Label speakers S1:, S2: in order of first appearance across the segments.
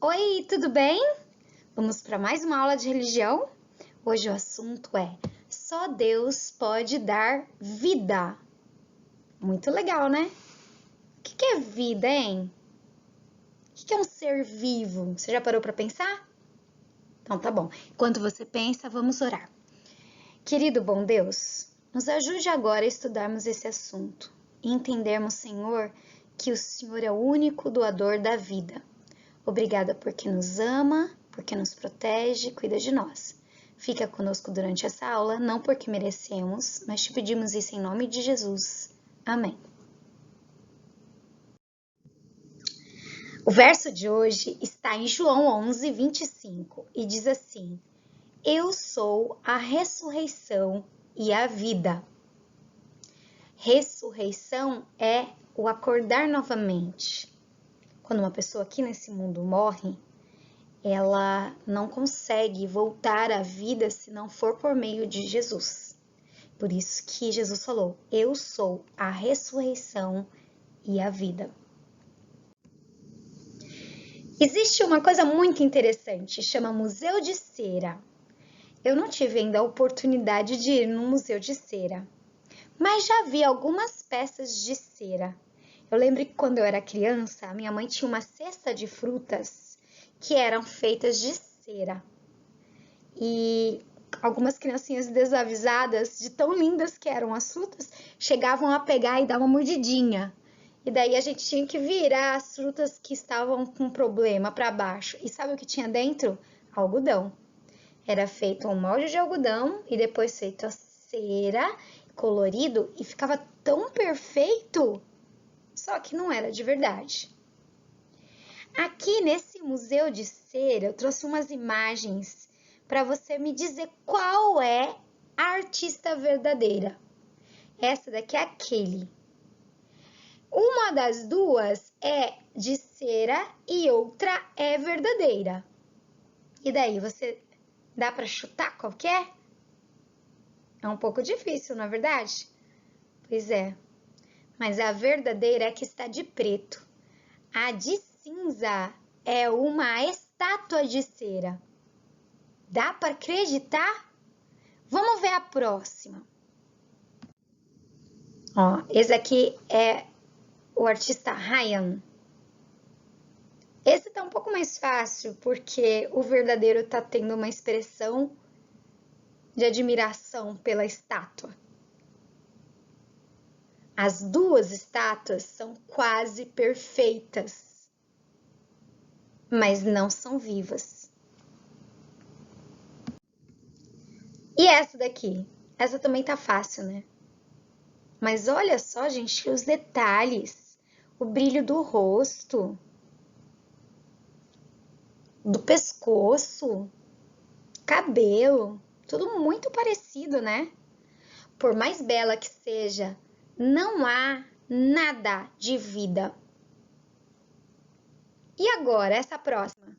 S1: Oi, tudo bem? Vamos para mais uma aula de religião? Hoje o assunto é só Deus pode dar vida. Muito legal, né? O que é vida, hein? O que é um ser vivo? Você já parou para pensar? Então tá bom. Enquanto você pensa, vamos orar. Querido bom Deus, nos ajude agora a estudarmos esse assunto e entendermos, Senhor, que o Senhor é o único doador da vida. Obrigada porque nos ama, porque nos protege e cuida de nós. Fica conosco durante essa aula, não porque merecemos, mas te pedimos isso em nome de Jesus. Amém. O verso de hoje está em João 11, 25 e diz assim: Eu sou a ressurreição e a vida. Ressurreição é o acordar novamente. Quando uma pessoa aqui nesse mundo morre, ela não consegue voltar à vida se não for por meio de Jesus. Por isso que Jesus falou, eu sou a ressurreição e a vida. Existe uma coisa muito interessante, chama Museu de Cera. Eu não tive ainda a oportunidade de ir no Museu de Cera, mas já vi algumas peças de cera. Eu lembro que quando eu era criança, minha mãe tinha uma cesta de frutas que eram feitas de cera. E algumas criancinhas desavisadas, de tão lindas que eram as frutas, chegavam a pegar e dar uma mordidinha. E daí a gente tinha que virar as frutas que estavam com problema para baixo. E sabe o que tinha dentro? Algodão. Era feito um molde de algodão e depois feito a cera, colorido, e ficava tão perfeito, só que não era de verdade. Aqui nesse museu de cera, eu trouxe umas imagens para você me dizer qual é a artista verdadeira. Essa daqui é aquele. Uma das duas é de cera e outra é verdadeira. E daí, você dá para chutar qual que é? É um pouco difícil, não é verdade? Pois é. Mas a verdadeira é que está de preto. A de cinza é uma estátua de cera. Dá para acreditar? Vamos ver a próxima. Ó, esse aqui é o artista Ryan. Esse tá um pouco mais fácil, porque o verdadeiro tá tendo uma expressão de admiração pela estátua. As duas estátuas são quase perfeitas, mas não são vivas. E essa daqui? Essa também tá fácil, né? Mas olha só, gente, os detalhes, o brilho do rosto, do pescoço, cabelo, tudo muito parecido, né? Por mais bela que seja, não há nada de vida. E agora, essa próxima?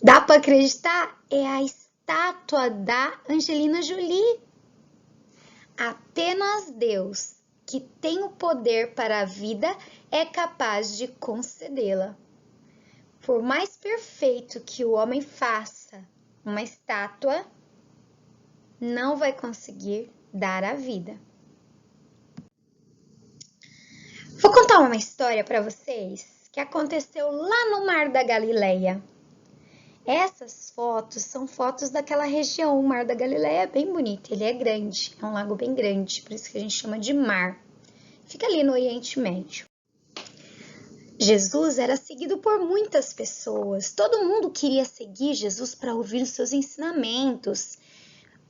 S1: Dá para acreditar? É a estátua da Angelina Jolie. Apenas Deus, que tem o poder para a vida, é capaz de concedê-la. Por mais perfeito que o homem faça uma estátua, não vai conseguir dar a vida. Vou contar uma história para vocês que aconteceu lá no Mar da Galileia. Essas fotos são fotos daquela região. O Mar da Galileia é bem bonito, ele é grande, é um lago bem grande, por isso que a gente chama de mar. Fica ali no Oriente Médio. Jesus era seguido por muitas pessoas. Todo mundo queria seguir Jesus para ouvir os seus ensinamentos,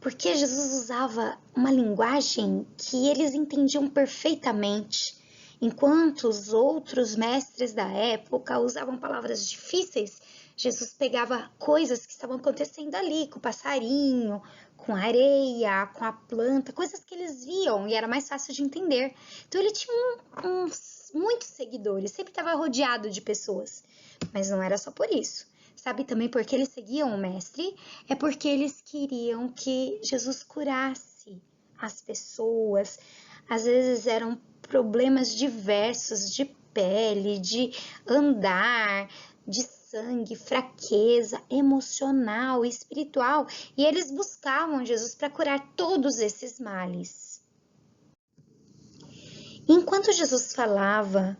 S1: porque Jesus usava uma linguagem que eles entendiam perfeitamente, enquanto os outros mestres da época usavam palavras difíceis. Jesus pegava coisas que estavam acontecendo ali, com o passarinho, com a areia, com a planta, coisas que eles viam e era mais fácil de entender. Então ele tinha muitos seguidores, sempre estava rodeado de pessoas, mas não era só por isso. Sabe também por que eles seguiam o mestre? É porque eles queriam que Jesus curasse as pessoas. Às vezes eram problemas diversos de pele, de andar, de sangue, fraqueza emocional, espiritual, e eles buscavam Jesus para curar todos esses males. Enquanto Jesus falava,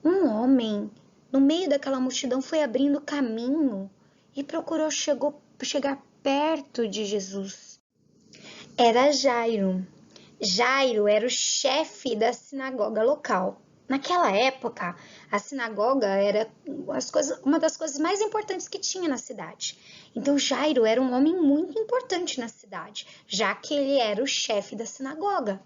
S1: um homem no meio daquela multidão foi abrindo caminho e procurou chegar perto de Jesus. Era Jairo. Jairo era o chefe da sinagoga local. Naquela época, a sinagoga era uma das coisas mais importantes que tinha na cidade. Então, Jairo era um homem muito importante na cidade, já que ele era o chefe da sinagoga.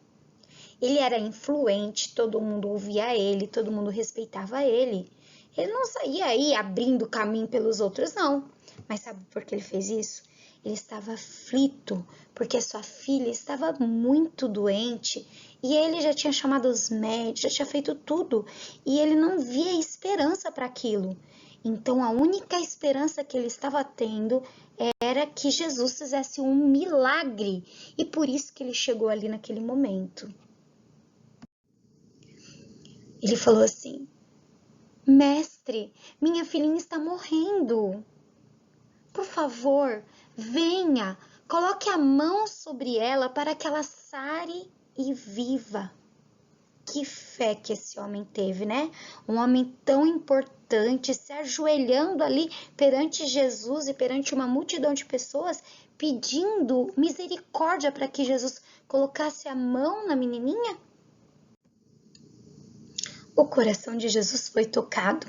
S1: Ele era influente, todo mundo ouvia ele, todo mundo respeitava ele. Ele não saía aí abrindo caminho pelos outros, não. Mas sabe por que ele fez isso? Ele estava aflito, porque sua filha estava muito doente e ele já tinha chamado os médicos, já tinha feito tudo e ele não via esperança para aquilo. Então, a única esperança que ele estava tendo era que Jesus fizesse um milagre e por isso que ele chegou ali naquele momento. Ele falou assim: Mestre, minha filhinha está morrendo. Por favor, venha, coloque a mão sobre ela para que ela sare e viva. Que fé que esse homem teve, né? Um homem tão importante, se ajoelhando ali perante Jesus e perante uma multidão de pessoas, pedindo misericórdia para que Jesus colocasse a mão na menininha. O coração de Jesus foi tocado.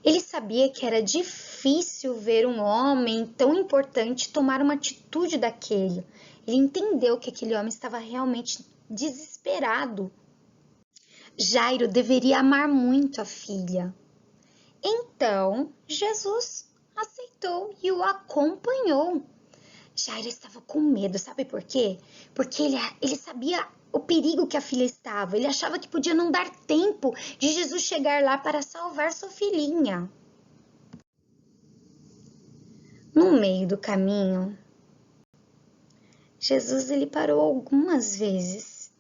S1: Ele sabia que era difícil ver um homem tão importante tomar uma atitude daquele. Ele entendeu que aquele homem estava realmente desesperado. Jairo deveria amar muito a filha. Então, Jesus aceitou e o acompanhou. Jairo estava com medo, sabe por quê? Porque ele sabia o perigo que a filha estava. Ele achava que podia não dar tempo de Jesus chegar lá para salvar sua filhinha. No meio do caminho, Jesus ele parou algumas vezes.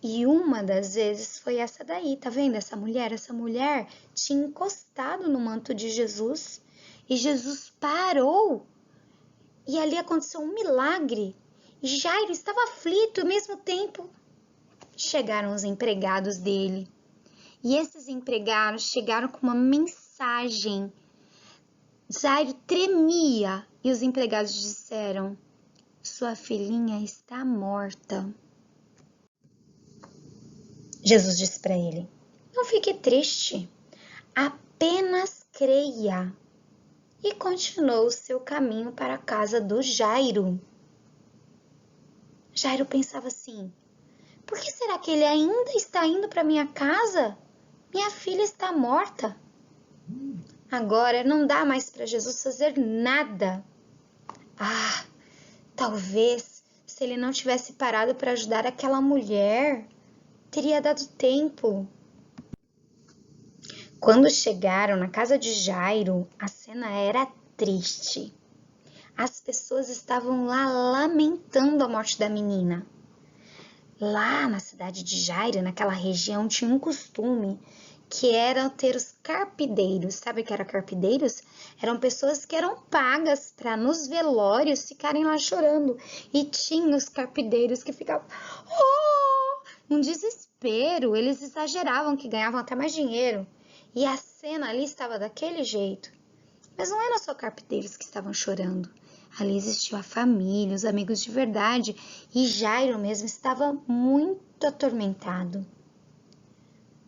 S1: E uma das vezes foi essa daí, tá vendo essa mulher? Essa mulher tinha encostado no manto de Jesus e Jesus parou. E ali aconteceu um milagre. Jairo estava aflito e ao mesmo tempo chegaram os empregados dele. E esses empregados chegaram com uma mensagem. Jairo tremia e os empregados disseram: sua filhinha está morta. Jesus disse para ele: não fique triste, apenas creia. E continuou o seu caminho para a casa do Jairo. Jairo pensava assim: por que será que ele ainda está indo para minha casa? Minha filha está morta. Agora não dá mais para Jesus fazer nada. Talvez se ele não tivesse parado para ajudar aquela mulher, teria dado tempo. Quando chegaram na casa de Jairo, a cena era triste. As pessoas estavam lá lamentando a morte da menina. Lá na cidade de Jairo, naquela região, tinha um costume que era ter os carpideiros. Sabe o que eram carpideiros? Eram pessoas que eram pagas para nos velórios ficarem lá chorando. E tinha os carpideiros que ficavam um desespero. Eles exageravam que ganhavam até mais dinheiro. E a cena ali estava daquele jeito. Mas não eram só carpideiros que estavam chorando. Ali existiu a família, os amigos de verdade. E Jairo mesmo estava muito atormentado.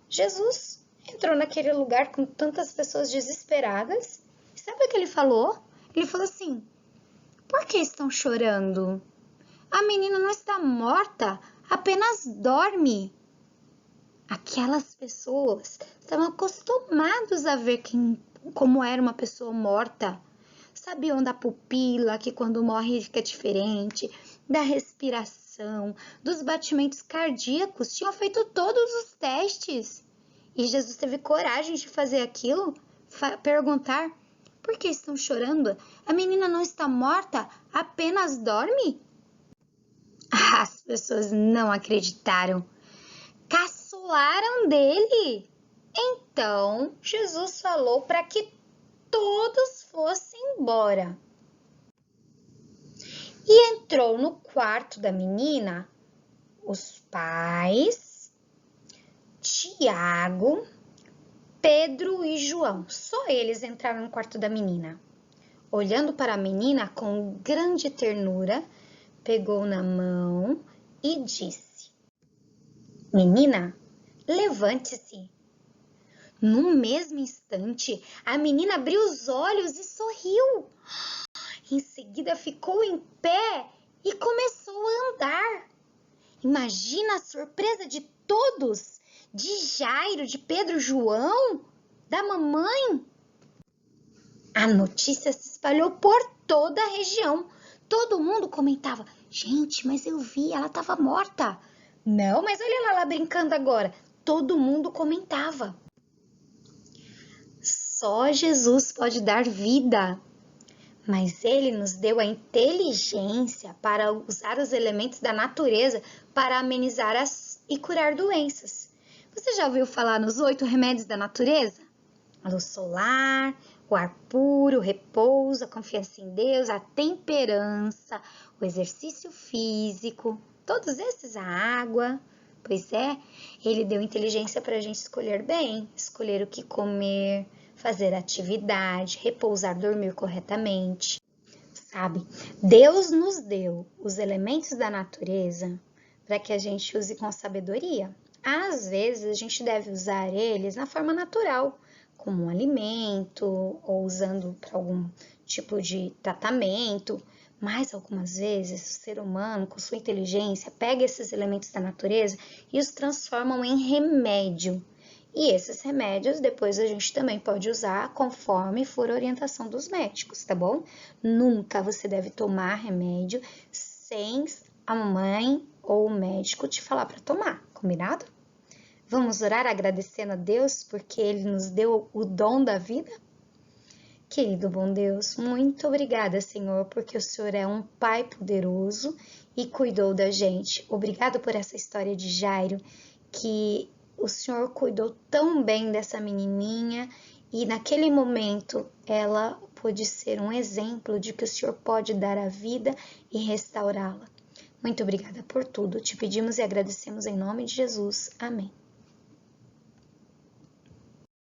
S1: Jesus entrou naquele lugar com tantas pessoas desesperadas. E sabe o que ele falou? Ele falou assim: por que estão chorando? A menina não está morta, apenas dorme. Aquelas pessoas estavam acostumadas a ver como era uma pessoa morta. Sabiam da pupila, que quando morre fica diferente, da respiração, dos batimentos cardíacos. Tinham feito todos os testes. E Jesus teve coragem de fazer aquilo, perguntar: por que estão chorando? A menina não está morta, apenas dorme? As pessoas não acreditaram. Caçoaram dele. Então, Jesus falou para que todos fossem embora. E entrou no quarto da menina os pais, Tiago, Pedro e João. Só eles entraram no quarto da menina. Olhando para a menina com grande ternura, pegou na mão e disse: Menina, levante-se. No mesmo instante, a menina abriu os olhos e sorriu. Em seguida, ficou em pé e começou a andar. Imagina a surpresa de todos, de Jairo, de Pedro, João, da mamãe. A notícia se espalhou por toda a região. Todo mundo comentava: gente, mas eu vi, ela estava morta. Não, mas olha ela lá brincando agora. Todo mundo comentava. Só Jesus pode dar vida, mas Ele nos deu a inteligência para usar os elementos da natureza para amenizar e curar doenças. Você já ouviu falar nos 8 remédios da natureza? A luz solar, o ar puro, o repouso, a confiança em Deus, a temperança, o exercício físico, todos esses, a água. Pois é, Ele deu inteligência para a gente escolher bem, escolher o que comer, fazer atividade, repousar, dormir corretamente. Sabe, Deus nos deu os elementos da natureza para que a gente use com sabedoria. Às vezes a gente deve usar eles na forma natural, como um alimento ou usando para algum tipo de tratamento, mas algumas vezes o ser humano, com sua inteligência, pega esses elementos da natureza e os transformam em remédio. E esses remédios depois a gente também pode usar conforme for a orientação dos médicos, tá bom? Nunca você deve tomar remédio sem a mãe ou o médico te falar para tomar, combinado? Vamos orar agradecendo a Deus porque Ele nos deu o dom da vida? Querido bom Deus, muito obrigada, Senhor, porque o Senhor é um Pai poderoso e cuidou da gente. Obrigado por essa história de Jairo, que o Senhor cuidou tão bem dessa menininha e naquele momento ela pôde ser um exemplo de que o Senhor pode dar a vida e restaurá-la. Muito obrigada por tudo. Te pedimos e agradecemos em nome de Jesus. Amém.